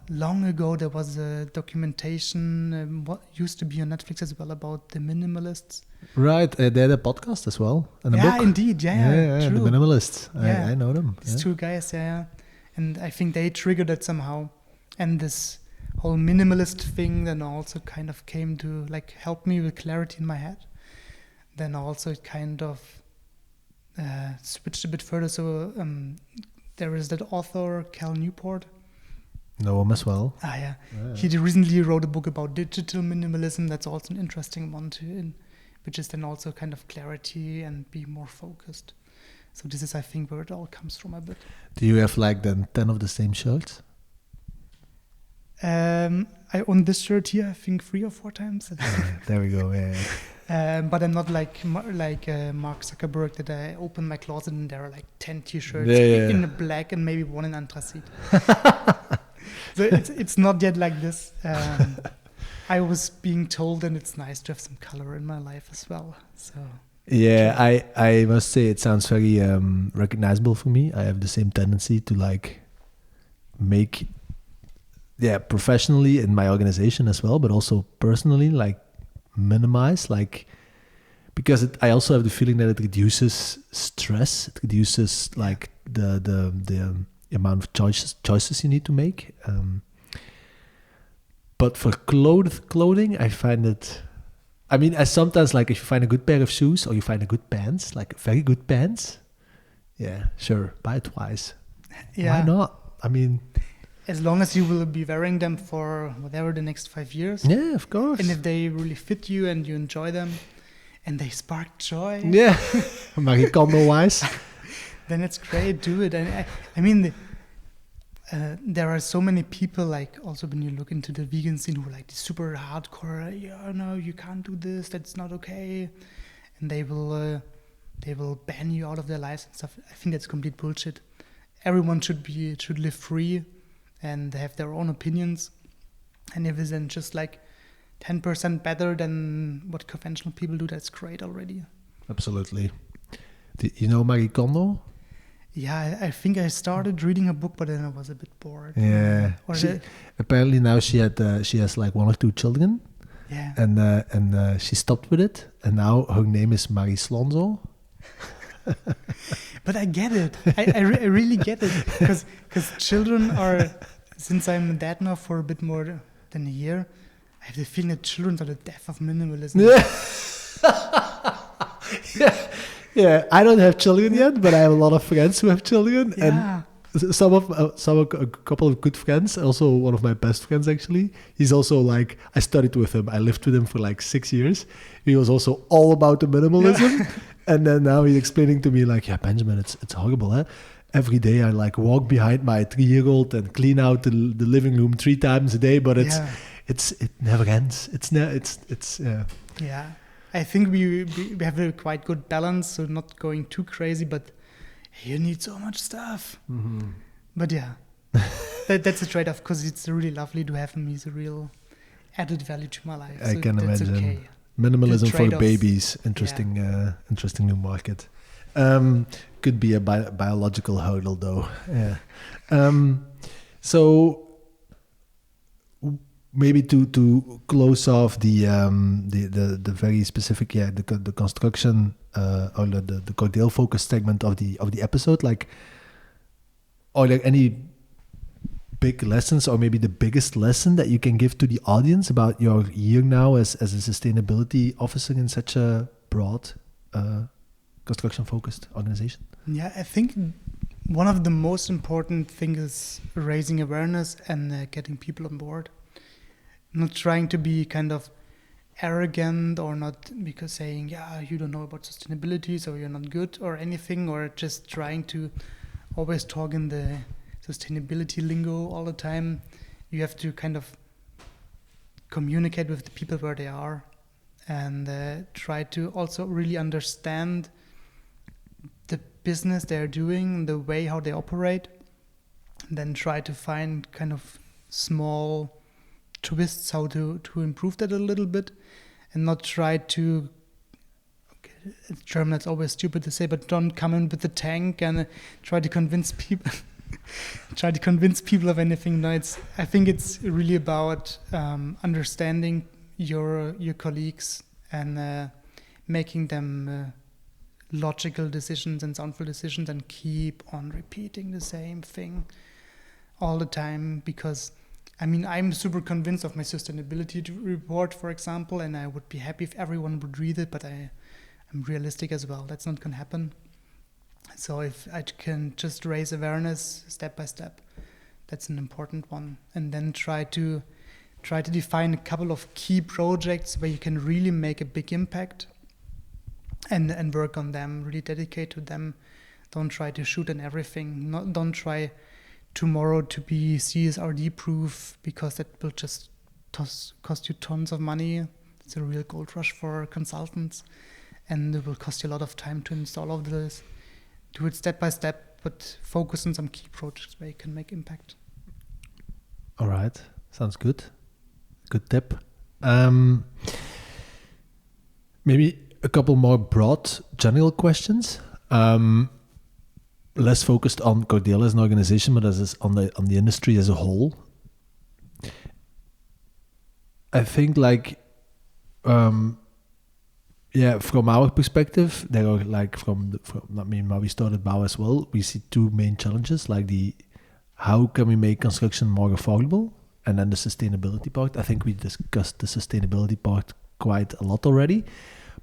long ago there was a documentation what used to be on Netflix as well about the minimalists. Right, they had a podcast as well and a book. Yeah, indeed, yeah, the minimalists. Yeah. I know them. These two guys, and I think they triggered it somehow. And this whole minimalist thing then also kind of came to like help me with clarity in my head. Then also it kind of switched a bit further. So there is that author Cal Newport. Know him as well. Yeah. He recently wrote a book about digital minimalism. That's also an interesting one which is then also kind of clarity and be more focused. So this is, I think, where it all comes from a bit. Do you have like then 10 of the same shirts? I own this shirt here, I think 3 or 4 times. There we go. Yeah. But I'm not like Mark Zuckerberg, that I open my closet and there are like 10 T-shirts in black and maybe one in anthracite. So it's not yet like this. I was being told, and it's nice to have some color in my life as well. So yeah, I must say it sounds very recognizable for me. I have the same tendency to like make, professionally in my organization as well, but also personally, like minimize, like, because I also have the feeling that it reduces stress. It reduces like the amount of choices you need to make. But for clothing, I find it. I mean, I sometimes like if you find a good pair of shoes or you find a good pants, like very good pants. Yeah, sure, buy it twice. Yeah. Why not? I mean, as long as you will be wearing them for whatever the next 5 years. Yeah, of course. And if they really fit you and you enjoy them and they spark joy. Yeah, Marie Kondo-wise. Then it's great, do it. And I mean, there are so many people, like also when you look into the vegan scene, who are like super hardcore, no, you can't do this, that's not okay. And they will ban you out of their lives and stuff. I think that's complete bullshit. Everyone should live free and have their own opinions. And if it's then just like 10% better than what conventional people do, that's great already. Absolutely. You know Marie Kondo? Yeah, I think I started reading a book, but then I was a bit bored. Yeah. Apparently now she has like 1 or 2 children. Yeah. And she stopped with it, and now her name is Marie Slonzo. But I get it. I really get it, because children are, since I'm a dad now for a bit more than a year, I have the feeling that children are the death of minimalism. Yeah, I don't have children yet, but I have a lot of friends who have children, Yeah. and a couple of good friends. Also, one of my best friends actually. He's also like, I studied with him. I lived with him for like 6 years. He was also all about the minimalism, and then now he's explaining to me like, yeah, Benjamin, it's horrible, huh? Every day I like walk behind my 3-year-old and clean out the living room 3 times a day, but it never ends. Yeah. I think we have a quite good balance, so not going too crazy, but you need so much stuff. Mm-hmm. But yeah, that's a trade-off, because it's really lovely to have him. He's a real added value to my life. I so can that's imagine. Okay. Minimalism for trade-offs. babies. Interesting new market. Could be a biological hurdle though. Yeah. So maybe to close off the very specific the construction or the Cordeel focus segment of the episode, like, are there any big lessons, or maybe the biggest lesson that you can give to the audience about your year now as a sustainability officer in such a broad construction focused organization? Yeah, I think one of the most important things is raising awareness and getting people on board. Not trying to be kind of arrogant, or not because saying, yeah, you don't know about sustainability, so you're not good or anything, or just trying to always talk in the sustainability lingo all the time. You have to kind of communicate with the people where they are, and try to also really understand the business they're doing, the way how they operate, and then try to find kind of small twists how to improve that a little bit, and not try to, in German that's always stupid to say, but don't come in with the tank and try to convince people of anything. No, I think it's really about understanding your colleagues and making them logical decisions and soundful decisions, and keep on repeating the same thing all the time, because I mean, I'm super convinced of my sustainability report, for example, and I would be happy if everyone would read it, but I'm realistic as well. That's not going to happen. So if I can just raise awareness step by step, that's an important one. And then try to define a couple of key projects where you can really make a big impact, and work on them, really dedicate to them. Don't try to shoot on everything. Don't try tomorrow to be CSRD proof, because that will just cost you tons of money. It's a real gold rush for consultants, and it will cost you a lot of time to install all of this. Do it step by step, but focus on some key projects where you can make impact. All right, sounds good. Good tip. Maybe a couple more broad general questions. Less focused on Cordeel as an organization, but as on the industry as a whole. I think, like, from our perspective, there are, like, from how we started Bao as well, we see 2 main challenges, like how can we make construction more affordable, and then the sustainability part. I think we discussed the sustainability part quite a lot already,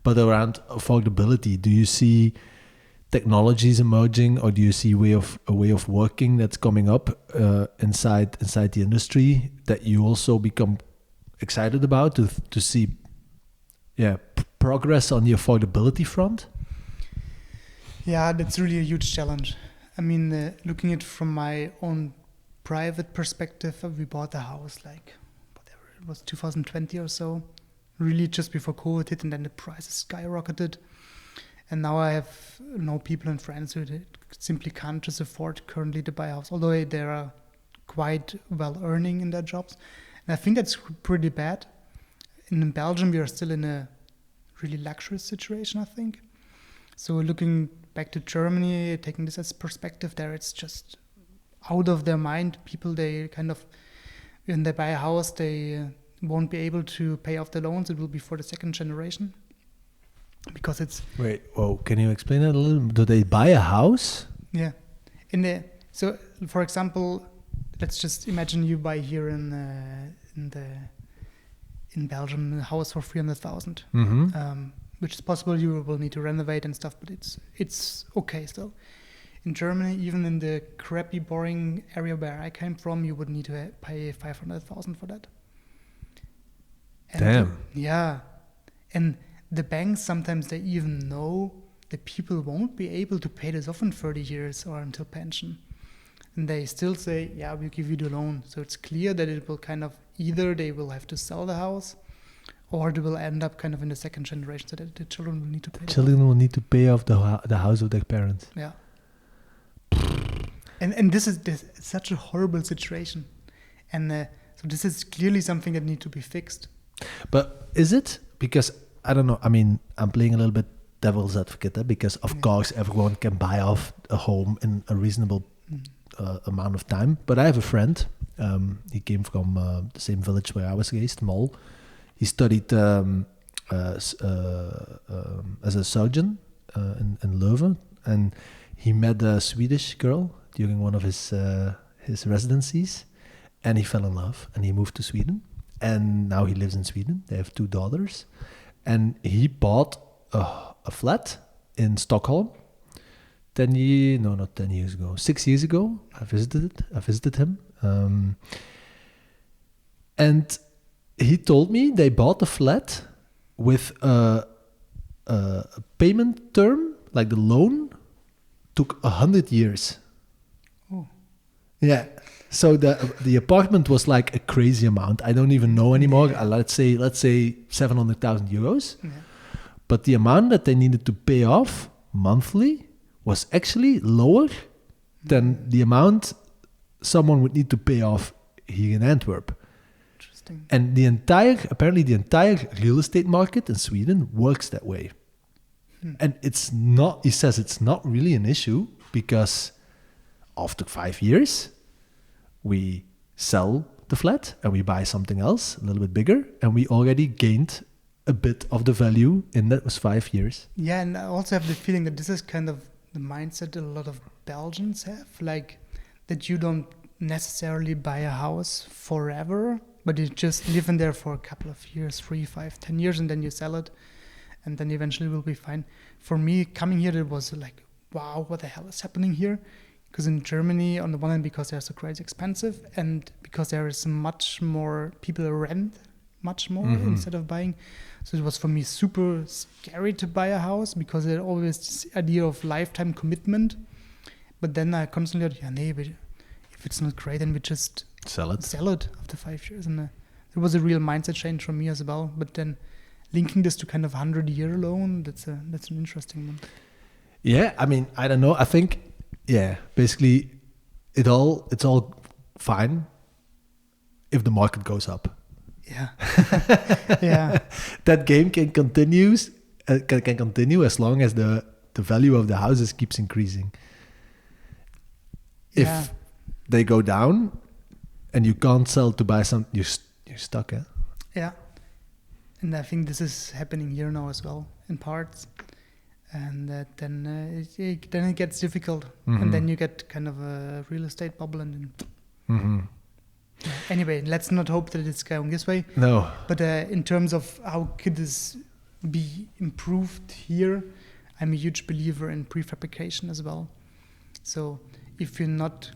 but around affordability, do you see technologies emerging, or do you see a way of working that's coming up inside the industry that you also become excited about to see progress on the affordability front? Yeah, that's really a huge challenge. I mean, looking at it from my own private perspective, we bought a house like whatever it was, 2020 or so, really just before COVID hit, and then the prices skyrocketed. And now I have people and friends who simply can't just afford currently to buy a house, although they are quite well earning in their jobs. And I think that's pretty bad. In Belgium, we are still in a really luxurious situation, I think. So looking back to Germany, taking this as perspective, there it's just out of their mind. People, they kind of, when they buy a house, they won't be able to pay off the loans. It will be for the second generation. Because it's... Wait, whoa, can you explain that a little? Do they buy a house? Yeah. So, for example, let's just imagine you buy here in Belgium a house for 300,000, which is possible. You will need to renovate and stuff, but it's okay still. In Germany, even in the crappy, boring area where I came from, you would need to pay 500,000 for that. And damn. Yeah. And the banks, sometimes they even know that people won't be able to pay this off in 30 years or until pension. And they still say, yeah, we'll give you the loan. So it's clear that it will kind of, either they will have to sell the house, or they will end up kind of in the second generation, so that the children will need to pay. Children will need to pay off the house of their parents. Yeah. And this is such a horrible situation. And so this is clearly something that needs to be fixed. But is it? Because I don't know. I mean, I'm playing a little bit devil's advocate because, of course, everyone can buy off a home in a reasonable amount of time. But I have a friend. He came from the same village where I was raised, Mol. He studied as a surgeon in Leuven, and he met a Swedish girl during one of his residencies, and he fell in love, and he moved to Sweden, and now he lives in Sweden. They have 2 daughters. And he bought a flat in Stockholm 6 years ago. I visited him. And he told me they bought the flat with a payment term, like the loan, took 100 years. Oh. Yeah. So the apartment was like a crazy amount. I don't even know anymore. Let's say 700,000 euros. Yeah. But the amount that they needed to pay off monthly was actually lower than the amount someone would need to pay off here in Antwerp. Interesting. And apparently the entire real estate market in Sweden works that way. And he says it's not really an issue because after 5 years, we sell the flat and we buy something else a little bit bigger, and we already gained a bit of the value in that was 5 years. Yeah, and I also have the feeling that this is kind of the mindset a lot of Belgians have, like that you don't necessarily buy a house forever, but you just live in there for a couple of years, 3, 5, 10 years, and then you sell it, and then eventually will be fine. For me, coming here, it was like, wow, what the hell is happening here? Because in Germany, on the one hand, because they're so crazy expensive, and because there is much more, people rent much more instead of buying. So it was for me super scary to buy a house because there's always this idea of lifetime commitment. But then I constantly thought, but if it's not great, then we just sell it after 5 years. And there was a real mindset change for me as well. But then linking this to kind of 100-year loan, that's an interesting one. Yeah, I mean, I don't know. I think, basically, it's all fine if the market goes up. Yeah, yeah. That game can continue as long as the value of the houses keeps increasing. If they go down and you can't sell to buy some, you're stuck, eh? Yeah, and I think this is happening here now as well in parts, and then it gets difficult, and then you get kind of a real estate bubble, and then. Anyway, let's not hope that it's going this way. No. But in terms of how could this be improved here, I'm a huge believer in prefabrication as well. So if you're not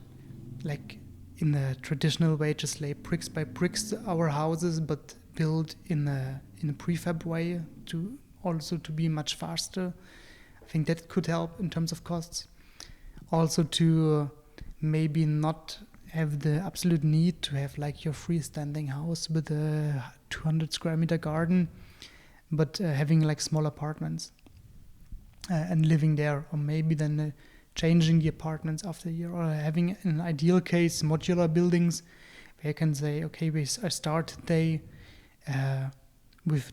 like in the traditional way, just lay bricks by bricks our houses, but build in a prefab way to be much faster. I think that could help in terms of costs. Also to maybe not have the absolute need to have like your freestanding house with a 200 square meter garden, but having like small apartments and living there, or maybe then changing the apartments after a year, or having, in an ideal case, modular buildings where I can say, okay, I start today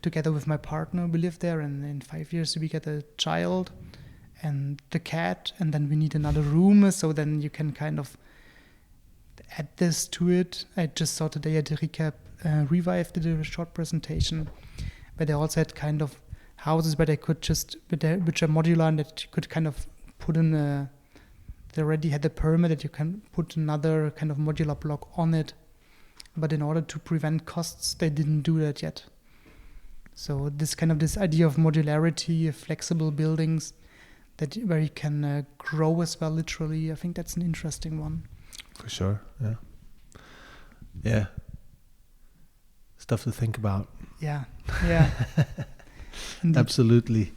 together with my partner, we live there, and in 5 years we get a child and the cat, and then we need another room, so then you can kind of add this to it. I just saw today at the recap, Revive did a short presentation, but they also had kind of houses where they could which are modular, and that you could kind of put in they already had a permit that you can put another kind of modular block on it. But in order to prevent costs, they didn't do that yet. So this idea of modularity, flexible buildings, where you can grow as well, literally, I think that's an interesting one. For sure, yeah. Yeah. Stuff to think about. Yeah. Absolutely.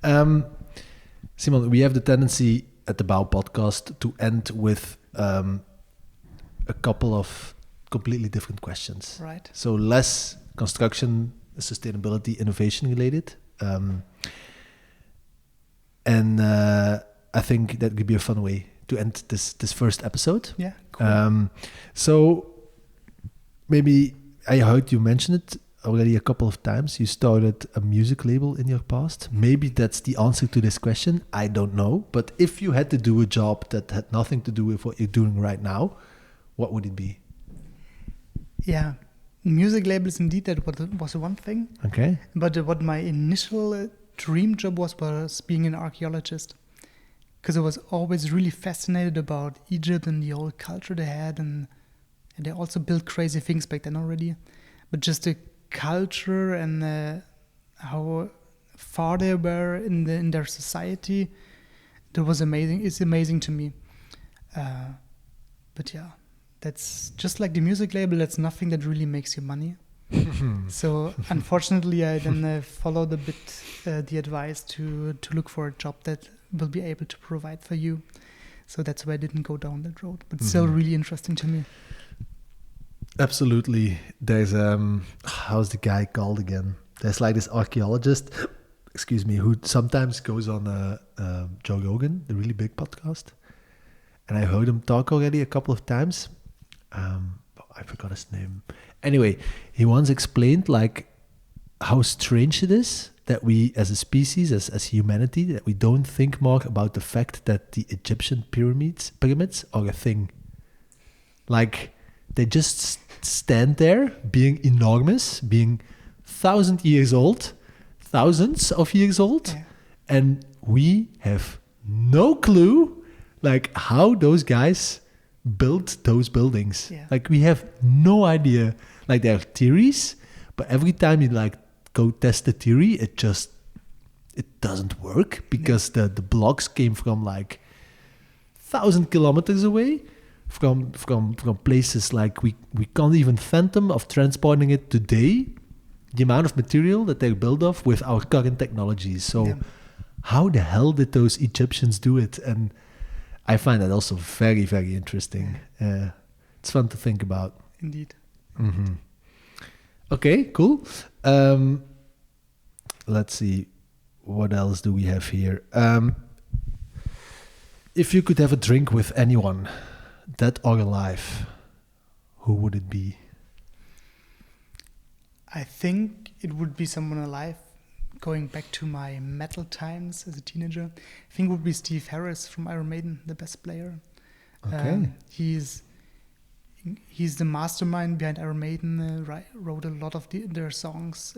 Simon, we have the tendency at the Bao Podcast to end with a couple of completely different questions. Right. So less construction, sustainability, innovation related. And I think that could be a fun way to end this first episode. Yeah, cool. So maybe I heard you mention it already a couple of times. You started a music label in your past. Maybe that's the answer to this question. I don't know. But if you had to do a job that had nothing to do with what you're doing right now, what would it be? Yeah, music labels, indeed, that was one thing. Okay. But what my initial dream job was being an archaeologist. Because I was always really fascinated about Egypt and the old culture they had. And they also built crazy things back then already. But just the culture and how far they were in their society, that was amazing. It's amazing to me. But yeah, that's just like the music label. That's nothing that really makes you money. So unfortunately, I then followed a bit the advice to look for a job that will be able to provide for you. So that's why I didn't go down that road. But still really interesting to me. Absolutely. There's how's the guy called again? There's like this archaeologist, who sometimes goes on Joe Rogan, the really big podcast, and I heard him talk already a couple of times. I forgot his name. Anyway, he once explained like how strange it is that we, as a species, as humanity, that we don't think more about the fact that the Egyptian pyramids are a thing. Like, they just stand there, being enormous, being thousands of years old, Yeah. and we have no clue, like, how those guys built those buildings. Yeah. Like, we have no idea. Like, there are theories, but every time you like go test the theory, it doesn't work because the blocks came from like 1,000 kilometers away. From places like we can't even fathom of transporting it today, the amount of material that they're built of with our current technologies. So how the hell did those Egyptians do it? And I find that also very, very interesting. It's fun to think about. Indeed. Mm-hmm. Okay, cool. Let's see. What else do we have here? If you could have a drink with anyone, dead or alive, who would it be? I think it would be someone alive. Going back to my metal times as a teenager, I think it would be Steve Harris from Iron Maiden, the bass player. Okay. He's the mastermind behind Iron Maiden. Wrote a lot of their songs.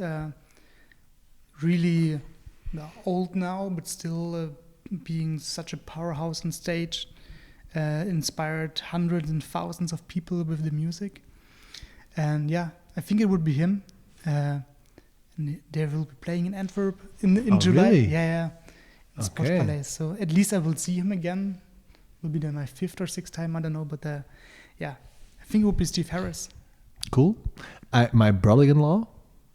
Really old now, but still being such a powerhouse on stage. Inspired hundreds and thousands of people with the music. And yeah, I think it would be him. And they will be playing in Antwerp in July. Really? Yeah. in Sportpalais. So at least I will see him again. Will be then my 5th or 6th time, I don't know. But I think it would be Steve Harris. Cool. My brother-in-law,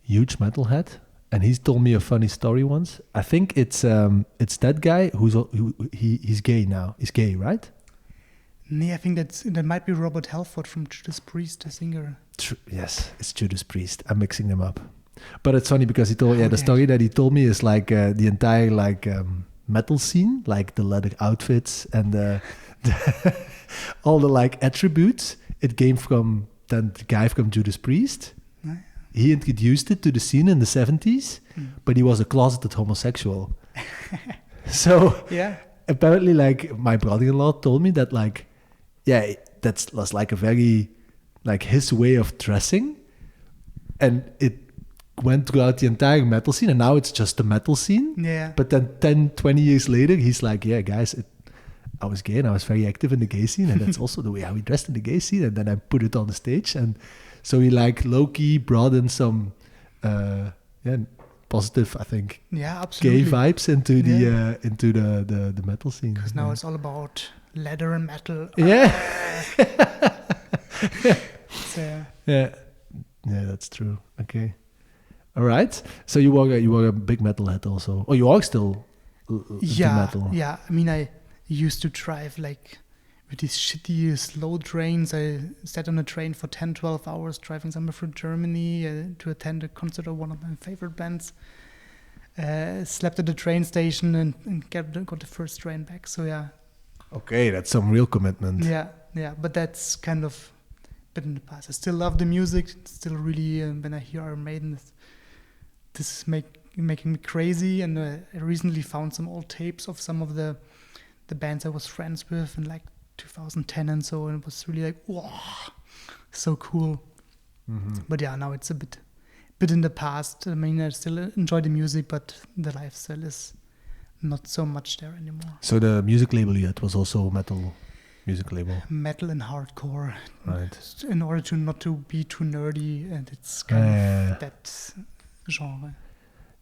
huge metalhead, and he's told me a funny story once. I think it's that guy he's gay now. He's gay, right? Nee, I think that might be Robert Halford from Judas Priest, the singer. Yes, it's Judas Priest. I'm mixing them up. But it's funny because he told the story that he told me is like the entire metal scene, like the leather outfits and all the like attributes. It came from the guy from Judas Priest. Right. He introduced it to the scene in the 70s, but he was a closeted homosexual. So apparently, like my brother-in-law told me that that was like a very like his way of dressing, and it went throughout the entire metal scene, and now it's just the metal scene. Yeah. But then 10, 20 years later, he's like, yeah, guys, I was gay and I was very active in the gay scene, and that's also the way how we dressed in the gay scene, and then I put it on the stage, and so he like low-key brought in some positive, I think, absolutely, gay vibes into the metal scene. Because now it's all about leather and metal. Yeah. So, yeah, that's true. Okay, all right. So you were a big metalhead also. Oh, you are still into metal. Yeah. I mean, I used to drive like with these shitty slow trains. I sat on a train for 10, 12 hours driving somewhere through Germany to attend a concert of one of my favorite bands. Slept at the train station and got the first train back. So yeah. Okay, that's some real commitment. Yeah. But that's kind of a bit in the past. I still love the music. It's still really, when I hear Iron Maiden, this is making me crazy. And I recently found some old tapes of some of the bands I was friends with in like 2010 and so, and it was really like, wow, so cool. Mm-hmm. But yeah, now it's a bit in the past. I mean, I still enjoy the music, but the lifestyle is not so much there anymore. So the music label you had was also metal music label? Metal and hardcore. Right. In order to not to be too nerdy, and it's kind of that genre.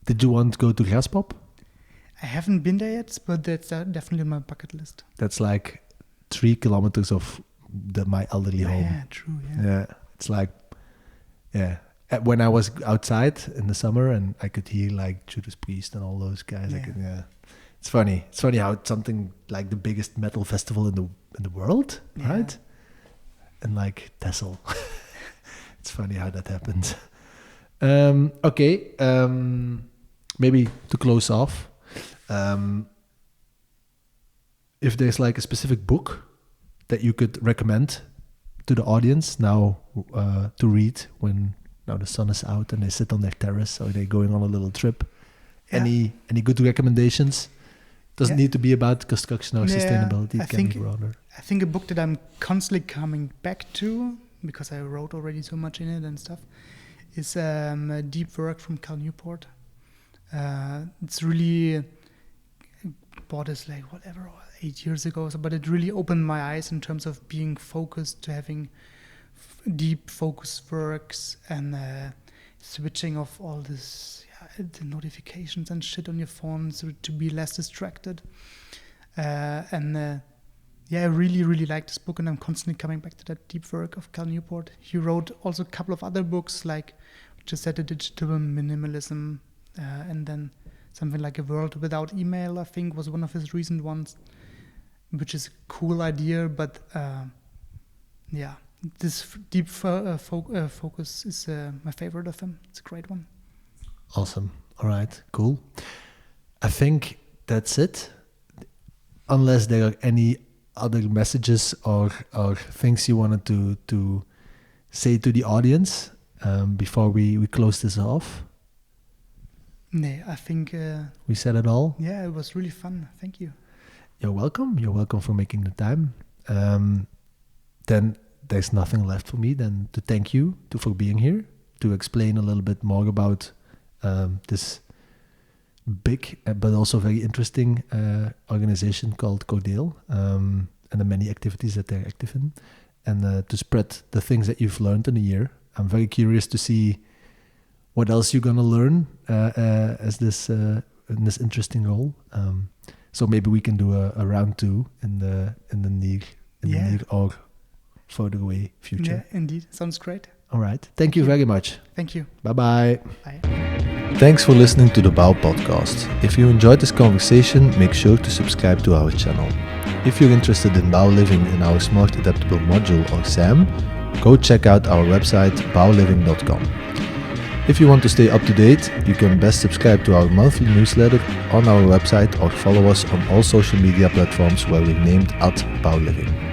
Did you want to go to Graspop? I haven't been there yet, but that's definitely on my bucket list. That's like 3 kilometers of my elderly home. Yeah, true. Yeah, it's like, when I was outside in the summer and I could hear like Judas Priest and all those guys. It's funny. It's funny how it's something like the biggest metal festival in the world, right? And like Texel. It's funny how that happened. Okay, maybe to close off, if there's like a specific book that you could recommend to the audience now to read when now the sun is out and they sit on their terrace or they're going on a little trip, any good recommendations? Doesn't need to be about construction or sustainability. It can be broader. I think a book that I'm constantly coming back to, because I wrote already so much in it and stuff, is a Deep Work from Cal Newport. It's really, bought this like 8 years ago, but it really opened my eyes in terms of being focused, to having deep focus works and switching off all this the notifications and shit on your phone, so to be less distracted. I really, really like this book, and I'm constantly coming back to that Deep Work of Cal Newport. He wrote also a couple of other books, like just said, the Digital Minimalism, and then something like A World Without Email, I think, was one of his recent ones, which is a cool idea, but this deep focus is my favorite of him. It's a great one. Awesome. All right, cool. I think that's it. Unless there are any other messages or things you wanted to say to the audience before we close this off. No, I think we said it all. Yeah, it was really fun. Thank you. You're welcome. You're welcome for making the time. Then there's nothing left for me than to thank you for being here, to explain a little bit more about this big but also very interesting organization called Cordeel, and the many activities that they're active in, and to spread the things that you've learned in a year. I'm very curious to see what else you're going to learn as this in this interesting role. So maybe we can do a round 2 in the near or further away future. Yeah, indeed. Sounds great. All right. Thank you very much. Thank you. Bye-bye. Bye. Thanks for listening to the Bao Podcast. If you enjoyed this conversation, make sure to subscribe to our channel. If you're interested in Bao Living in our Smart Adaptable Module or SAM, go check out our website baoliving.com. If you want to stay up to date, you can best subscribe to our monthly newsletter on our website or follow us on all social media platforms where we're named @Bao Living.